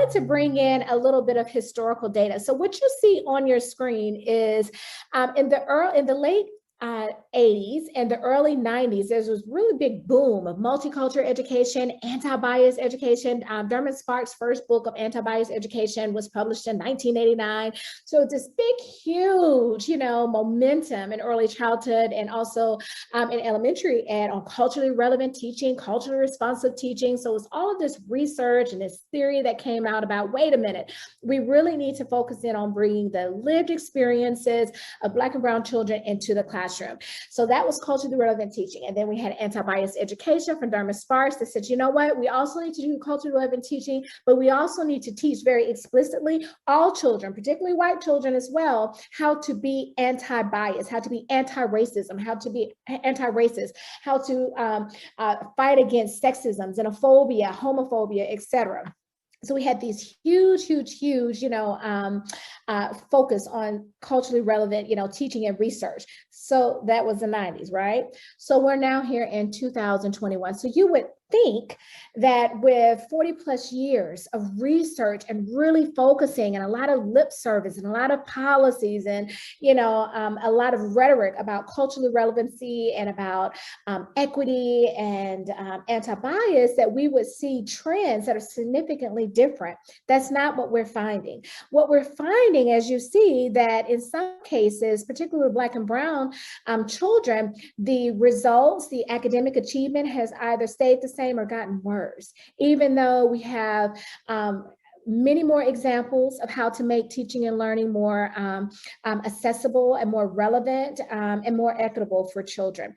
wanted to bring in a little bit of historical data. So what you see on your screen is in the late 80s and the early 90s, there was this really big boom of multicultural education, anti-bias education. Dermot Sparks' first book of anti-bias education was published in 1989. So it's this big, huge, momentum in early childhood and also in elementary ed on culturally relevant teaching, culturally responsive teaching. So it's all of this research and this theory that came out about, wait a minute, we really need to focus in on bringing the lived experiences of Black and Brown children into the classroom. So that was culturally relevant teaching. And then we had anti-bias education from Dermot Sparks that said, you know what, we also need to do culturally relevant teaching, but we also need to teach very explicitly all children, particularly white children as well, how to be anti-bias, how to be anti-racism, how to be anti-racist, how to fight against sexism, xenophobia, homophobia, etc. So we had these huge, focus on culturally relevant, teaching and research. So that was the 90s, right? So we're now here in 2021. So you would think that with 40 plus years of research and really focusing and a lot of lip service and a lot of policies and, a lot of rhetoric about cultural relevancy and about equity and anti-bias, that we would see trends that are significantly different. That's not what we're finding. What we're finding, as you see, that in some cases, particularly with Black and Brown children, the results, the academic achievement has either stayed the same or gotten worse, even though we have many more examples of how to make teaching and learning more accessible and more relevant and more equitable for children.